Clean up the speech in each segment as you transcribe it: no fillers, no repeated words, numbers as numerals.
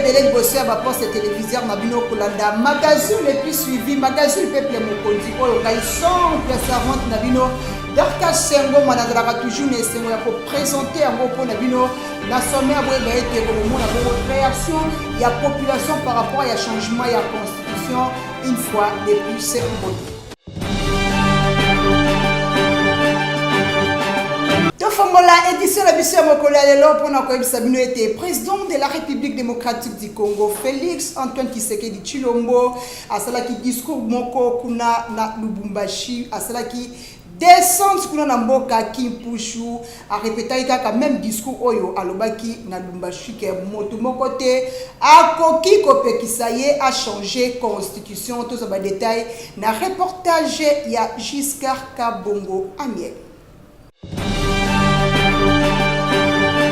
Belek Bosser, poste téléviseur, Nabino Kolanda, magazine les plus suivis, magazine Peuple Mokondi, Oyokai, son servante Nabino, Darka Sengo, Manadara, toujours les Sengo, pour présenter un gros point Nabino, la sommet à Bouégaïté, le monde a une réaction, il y a population par rapport à changement, il y a constitution, une fois de plus, c'est bon. La édition de la mission Mokola Sabino était président de la République démocratique du Congo, Félix Antoine Tshisekedi Tshilombo, à cela qui discours Moko Kuna na Lubumbashi, à cela qui descend Kuna na Mboka Kimpushu, à répéter quand même discours Oyo à Lobaki na Lubumbashi qui est moto mon côté, à Koki Kope qui ça y est a changé constitution, tout ça va détail, na reportage il y a Giscard Kabongo Amiel.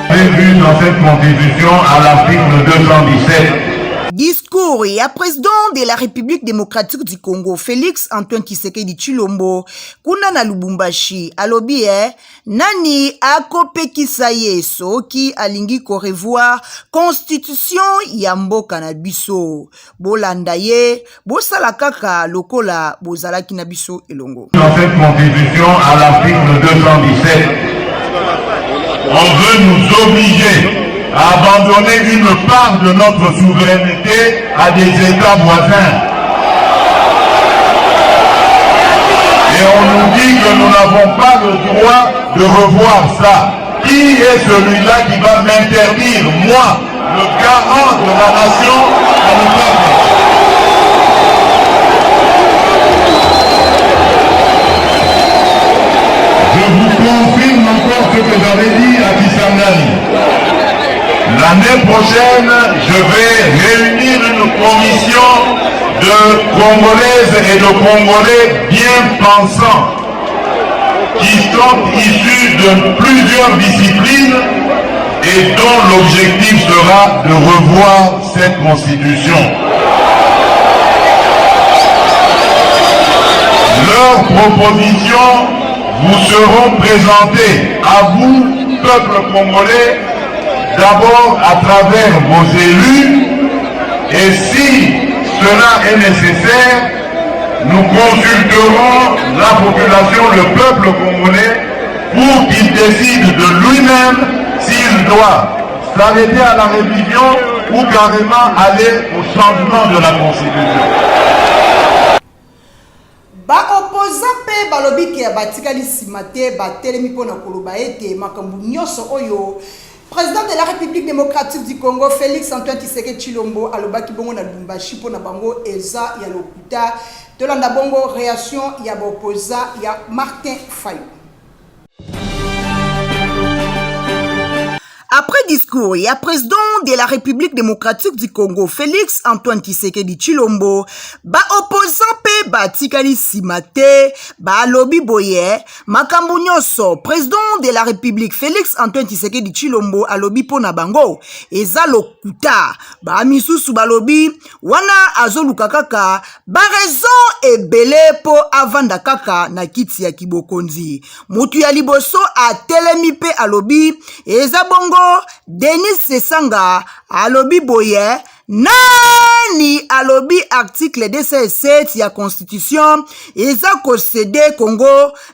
Prévu dans cette constitution à l'article 217. Discours et à président de la République démocratique du Congo, Félix Antoine Tshisekedi Tshilombo, kuna na Lubumbashi, alobi nani akopekisa yeso ki alingi ko revoir constitution ya mboka na biso. Bolanda ye, bosala kaka lokola bozalaki na biso elongo. Dans cette constitution à l'article 217, on veut nous obliger à abandonner une part de notre souveraineté à des États voisins. Et on nous dit que nous n'avons pas le droit de revoir ça. Qui est celui-là qui va m'interdire, moi, le garant de la nation, à ne pas faire? Je vous confirme encore ce que j'avais dit à Kisangani. L'année prochaine, je vais réunir une commission de Congolaises et de Congolais bien pensants qui sont issus de plusieurs disciplines et dont l'objectif sera de revoir cette constitution. Leurs propositions vous seront présentées à vous, peuple congolais, d'abord à travers vos élus, et si cela est nécessaire, nous consulterons la population, le peuple congolais, pour qu'il décide de lui-même s'il doit s'arrêter à la révision ou carrément aller au changement de la constitution. Opposant pe balobi ke batikali simate batelemi pona koloba ete makambu nyoso oyo président de la République démocratique du Congo Félix Antoine Tshisekedi Tshilombo alobaki bongo na Lubumbashi pona bango eza ya lokuta tolanda bongo réaction ya opposant ya Martin Fayou. Après discours, il y a président de la République démocratique du Congo, Félix Antoine Tshisekedi Tshilombo, opposant pe batikali simate, lobi boye, makambu nyonso, président de la République, Félix Antoine Tshisekedi Tshilombo, alobi pona bango, eza lokuta, misusu balobi, wana azoluka kaka, raison ebele po avanda kaka na kiti ya kibokonzi. Mutu ya liboso a telemi pe alobi, eza bongo, Denis Sesanga alobi boye nani alobi article 207 ya constitution eza concédé Congo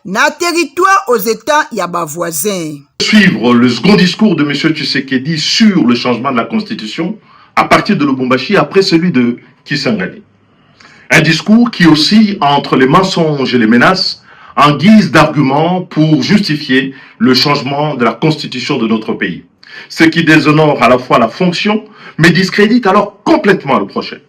na territoire aux états ya bavoisins. Suivre le second discours de M. Tshisekedi sur le changement de la constitution à partir de Lubumbashi après celui de Kisangani. Un discours qui oscille entre les mensonges et les menaces en guise d'argument pour justifier le changement de la constitution de notre pays. Ce qui déshonore à la fois la fonction, mais discrédite alors complètement le projet.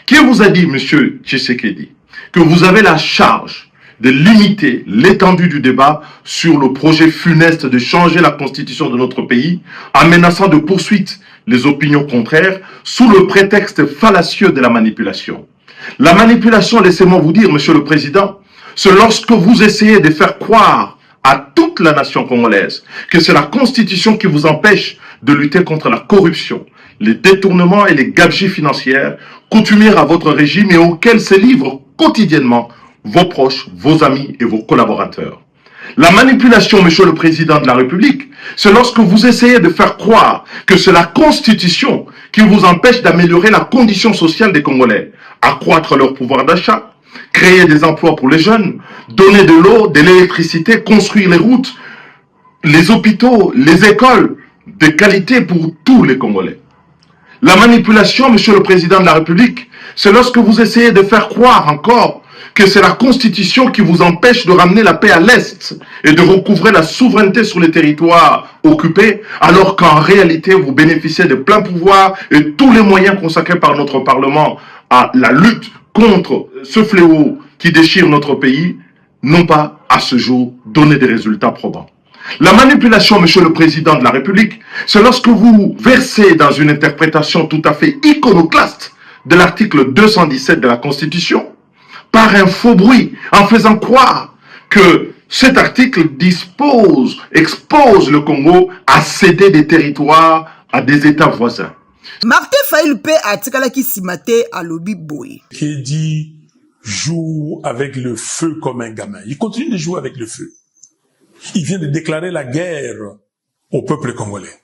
Qui vous a dit, monsieur Tshisekedi, que vous avez la charge de limiter l'étendue du débat sur le projet funeste de changer la constitution de notre pays en menaçant de poursuite les opinions contraires sous le prétexte fallacieux de la manipulation? La manipulation, laissez-moi vous dire, monsieur le président, c'est lorsque vous essayez de faire croire à toute la nation congolaise que c'est la constitution qui vous empêche de lutter contre la corruption, les détournements et les gabegies financières coutumières à votre régime et auxquels se livrent quotidiennement vos proches, vos amis et vos collaborateurs. La manipulation, monsieur le président de la République, c'est lorsque vous essayez de faire croire que c'est la constitution qui vous empêchent d'améliorer la condition sociale des Congolais, accroître leur pouvoir d'achat, créer des emplois pour les jeunes, donner de l'eau, de l'électricité, construire les routes, les hôpitaux, les écoles de qualité pour tous les Congolais. La manipulation, Monsieur le Président de la République, c'est lorsque vous essayez de faire croire encore que c'est la Constitution qui vous empêche de ramener la paix à l'Est et de recouvrer la souveraineté sur les territoires occupés, alors qu'en réalité, vous bénéficiez de plein pouvoir et tous les moyens consacrés par notre Parlement à la lutte contre ce fléau qui déchire notre pays, n'ont pas, à ce jour, donné des résultats probants. La manipulation, Monsieur le Président de la République, c'est lorsque vous versez dans une interprétation tout à fait iconoclaste de l'article 217 de la Constitution, par un faux bruit, en faisant croire que cet article expose le Congo à céder des territoires à des États voisins. Martin Fayulu pe atikalaki simate alobi boy. Qui dit joue avec le feu comme un gamin. Il continue de jouer avec le feu. Il vient de déclarer la guerre au peuple congolais.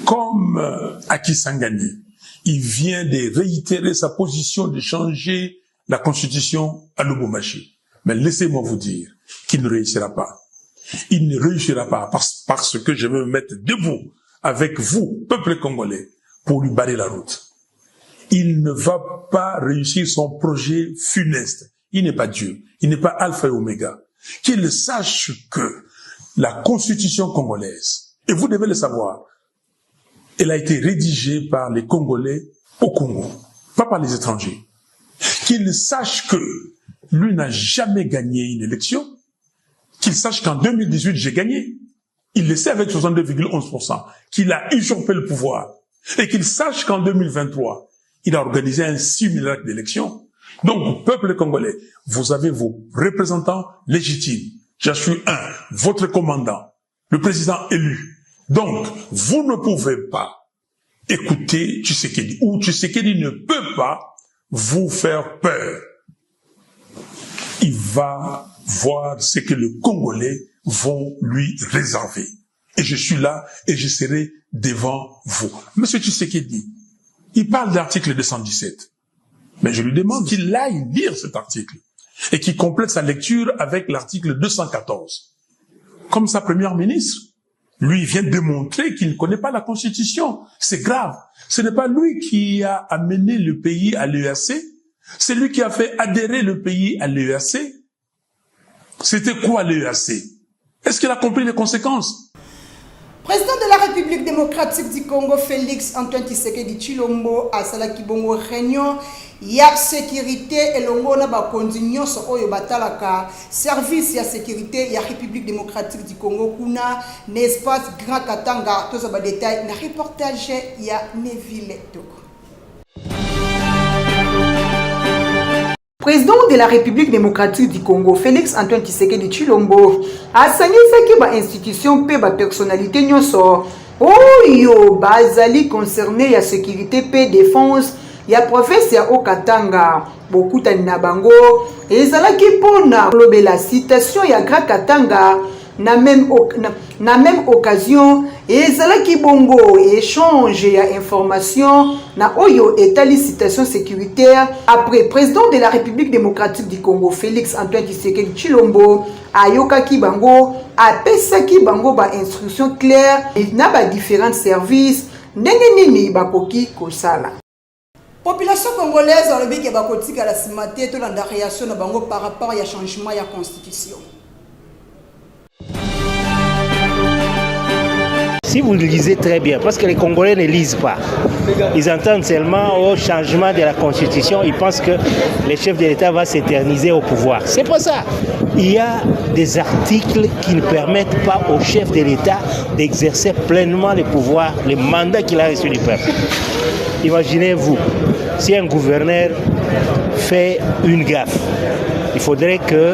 Comme Aki Sangani, il vient de réitérer sa position de changer la constitution à Lubumbashi. Mais laissez-moi vous dire qu'il ne réussira pas. Il ne réussira pas parce que je veux me mettre debout avec vous, peuple congolais, pour lui barrer la route. Il ne va pas réussir son projet funeste. Il n'est pas Dieu. Il n'est pas Alpha et Oméga. Qu'il sache que la constitution congolaise, et vous devez le savoir, elle a été rédigée par les Congolais au Congo, pas par les étrangers. Qu'il sache que lui n'a jamais gagné une élection, qu'il sache qu'en 2018, j'ai gagné. Il le sait avec 62,11%, qu'il a usurpé le pouvoir. Et qu'il sache qu'en 2023, il a organisé un simulacre d'élection. Donc, peuple congolais, vous avez vos représentants légitimes. Je suis votre commandant, le président élu. Donc, vous ne pouvez pas écouter Tshisekedi, ou Tshisekedi ne peut pas vous faire peur. Il va voir ce que les Congolais vont lui réserver. Et je suis là et je serai devant vous. Monsieur Tshisekedi, il parle de l'article 217. Mais je lui demande qu'il aille lire cet article et qu'il complète sa lecture avec l'article 214. Comme sa première ministre, lui vient démontrer qu'il ne connaît pas la Constitution. C'est grave. Ce n'est pas lui qui a amené le pays à l'EAC. C'est lui qui a fait adhérer le pays à l'EAC. C'était quoi l'EAC? Est-ce qu'il a compris les conséquences? Président de la République démocratique du Congo, Félix Antoine Tshisekedi Tshilombo, a salaki bongo réunion ya sécurité et longo na ba continuation so oyo batalaka service ya sécurité ya République démocratique du Congo kuna n'espace Grand Katanga. Tous ba détails na reportage ya Neville Toko. Président de la République démocratique du Congo, Félix Antoine Tshisekedi Tshilombo, a sangisaki ba institution pe ba personnalité nyonso oyo bazali concerné ya sécurité pe défense ya province ya Okatanga. Bokutani na bango ezalaki pona lobela citation ya Grand Katanga na même occasion ezalaki bongo échange ya information na oyo etali citation sécuritaire après président de la République démocratique du Congo Félix Antoine Tshisekedi Tshilombo ayokaki bango apesaki bango ba instruction claire na ba différents services ndenge nini bakoki kosala. Population congolaise alobi ke bakotika la simate to landa réaction na bango par rapport ya changement ya constitution. Si vous le lisez très bien, parce que les Congolais ne lisent pas, ils entendent seulement au changement de la Constitution, ils pensent que le chef de l'État va s'éterniser au pouvoir. C'est pas ça. Il y a des articles qui ne permettent pas au chef de l'État d'exercer pleinement le pouvoir, le mandat qu'il a reçu du peuple. Imaginez-vous, si un gouverneur fait une gaffe, il faudrait que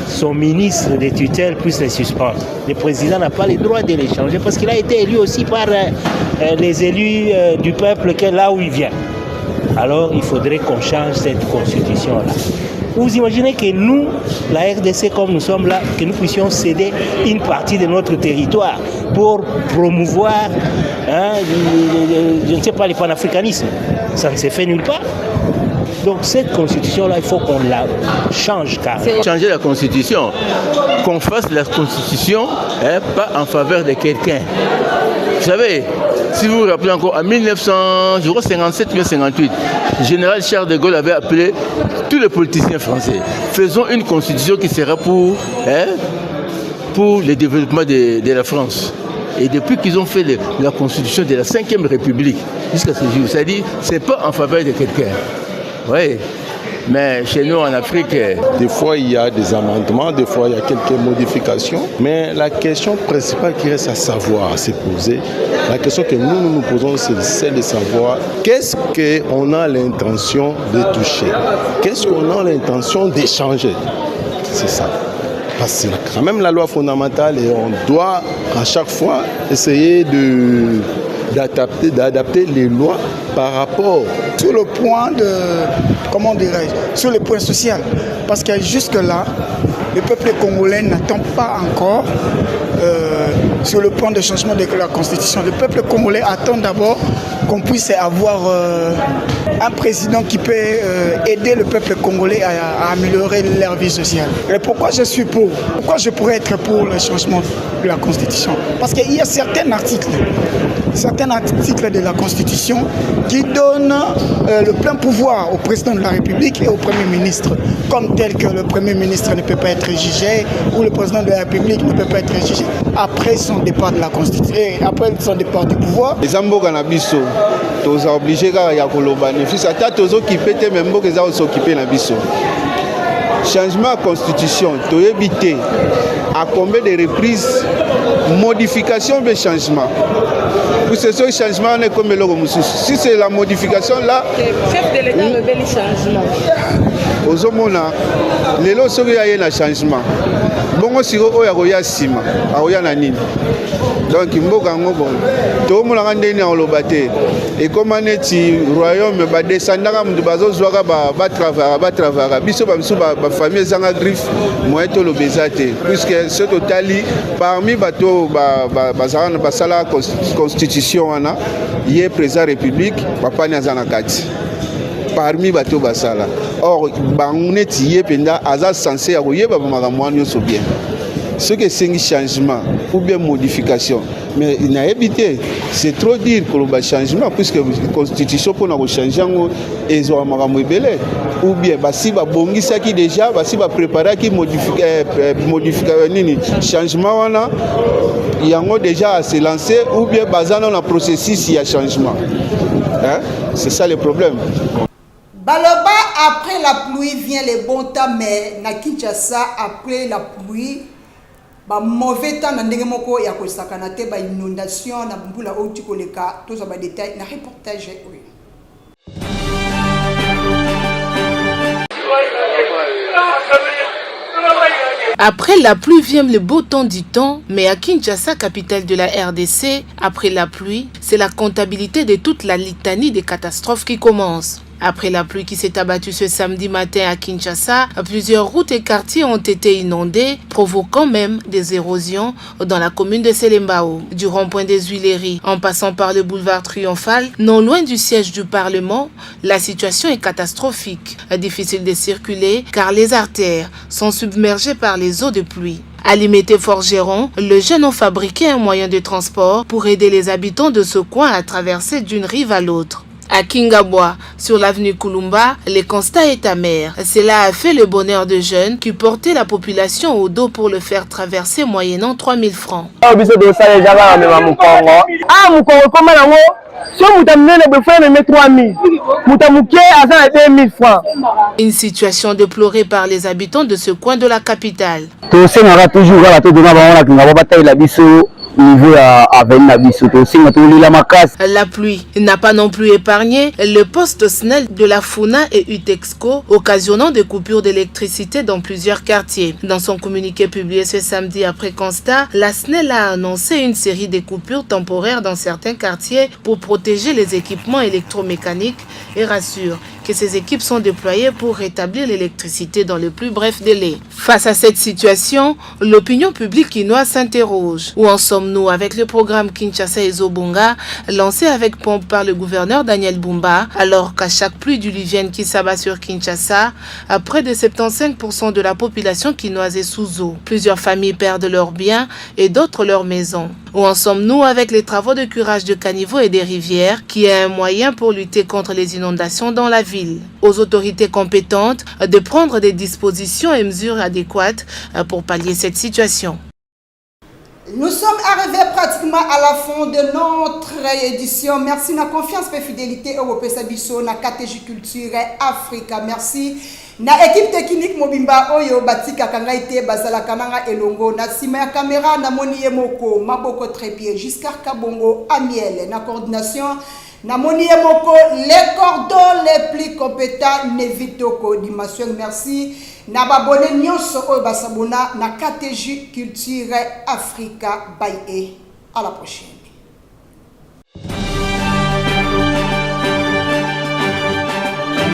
son ministre de tutelle puisse les suspendre. Le président n'a pas le droit de les changer parce qu'il a été élu aussi par les élus du peuple là où il vient. Alors il faudrait qu'on change cette constitution-là. Vous imaginez que nous, la RDC comme nous sommes là, que nous puissions céder une partie de notre territoire pour promouvoir je ne sais pas, le panafricanisme. Ça ne s'est fait nulle part. Donc cette constitution-là, il faut qu'on la change carrément. Changer la constitution, qu'on fasse la constitution pas en faveur de quelqu'un. Vous savez, si vous vous rappelez encore, en 1957 ou 1958, le général Charles de Gaulle avait appelé tous les politiciens français. Faisons une constitution qui sera pour le développement de la France. Et depuis qu'ils ont fait la constitution de la 5e République, jusqu'à ce jour, c'est-à-dire, c'est pas en faveur de quelqu'un. Oui, mais chez nous en Afrique... Des fois, il y a des amendements, des fois, il y a quelques modifications. Mais la question principale qui reste à savoir, à se poser, la question que nous posons, c'est celle de savoir qu'est-ce qu'on a l'intention de toucher, qu'est-ce qu'on a l'intention d'échanger. C'est ça. Parce que c'est quand même la loi fondamentale et on doit à chaque fois essayer d'adapter les lois par rapport sur le point de, comment dirais-je, sur le point social. Parce que jusque-là, le peuple congolais n'attend pas encore sur le point de changement de la constitution. Le peuple congolais attend d'abord qu'on puisse avoir un président qui peut aider le peuple congolais à améliorer leur vie sociale. Et pourquoi je suis pour? Pourquoi je pourrais être pour le changement de la constitution? Parce qu'il y a certains articles de la constitution qui donnent le plein pouvoir au président de la République et au Premier ministre, comme tel que le Premier ministre ne peut pas être jugé ou le président de la République ne peut pas être jugé après son départ de la constitution, après son départ du pouvoir. Les Zamboga na biso, tous obligés à koloba nefis ata tous occupés te même que ça s'occuper na biso. Changement de constitution, to éviter à combien de reprises modification de changement. Pour ce changement on est comme le si c'est la modification là, chef de l'État le bel changement. Ozomona lelo soki ya na changement. Bongo siko oya koya sima, aoya na nini. Donc mboka ngo bon. To mulanga ndeni oloba te. Et comme neti royaume ba descendaka mdu bazo zwaka ba travailler biso ba famille zanga griffe moyeto lo bezate puisque ce totali parmi bato bazana basala constitution wana yé président république papa nyazana kati parmi bato basala or banguneti yé penda aza censé ya koyeba ba makambo nyonso bien ce que c'est un changement ou bien modification. Mais il n'a évité, c'est trop dire que le changement, puisque la constitution pour nous changer, ils ont un ou bien si va bongi ça qui déjà, si va préparer qui modifier changement il y a déjà à se lancer ou bien basé dans le processus il y a changement. Hein? C'est ça le problème. Baloba, après la pluie vient le bon temps, mais na Kinshasa après la pluie ba mauvais temps na ndenge moko ya kosakana te ba inondation na mbula oti koleka toza ba détail na reportage oui. Après la pluie vient le beau temps du temps, mais à Kinshasa, capitale de la RDC, après la pluie, c'est la comptabilité de toute la litanie des catastrophes qui commence. Après la pluie qui s'est abattue ce samedi matin à Kinshasa, plusieurs routes et quartiers ont été inondés, provoquant même des érosions dans la commune de Selembao. Du rond-point des Huileries, en passant par le boulevard Triomphal, non loin du siège du Parlement, la situation est catastrophique. Difficile de circuler car les artères sont submergées par les eaux de pluie. À Limité-Forgeron, les jeunes ont fabriqué un moyen de transport pour aider les habitants de ce coin à traverser d'une rive à l'autre. À Kingabwa, sur l'avenue Kulumba, le constat est amer. Cela a fait le bonheur de jeunes qui portaient la population au dos pour le faire traverser moyennant 3000 francs. Une situation déplorée par les habitants de ce coin de la capitale. La pluie n'a pas non plus épargné le poste SNEL de la FUNA et UTEXCO, occasionnant des coupures d'électricité dans plusieurs quartiers. Dans son communiqué publié ce samedi après constat, la SNEL a annoncé une série de coupures temporaires dans certains quartiers pour protéger les équipements électromécaniques et rassure que ces équipes sont déployées pour rétablir l'électricité dans le plus bref délai. Face à cette situation, l'opinion publique quinoise s'interroge. Où en sommes-nous avec le programme Kinshasa Ezobonga lancé avec pompe par le gouverneur Daniel Bumba, alors qu'à chaque pluie diluvienne qui s'abat sur Kinshasa, à près de 75% de la population quinoise est sous eau. Plusieurs familles perdent leurs biens et d'autres leurs maisons. Où en sommes-nous avec les travaux de curage de caniveaux et des rivières, qui est un moyen pour lutter contre les inondations dans la ville? Aux autorités compétentes de prendre des dispositions et mesures adéquates pour pallier cette situation. Nous sommes arrivés pratiquement à la fin de notre édition. Merci na confiance et fidélité européenne Sabiso na KTG Culture Africa. Merci na équipe technique Mobimba Oyo Batika Kangaite Bazala Kananga Elongo na sima ya caméra na Moni Moko Maboko Trépied Giscard Kabongo Amiel na coordination na Moni Moko les cordons les plus compétents Nevitoko Dimassion. Merci na babone nyonso oyo basabona na KTG Culture Africa. Bye et à la prochaine.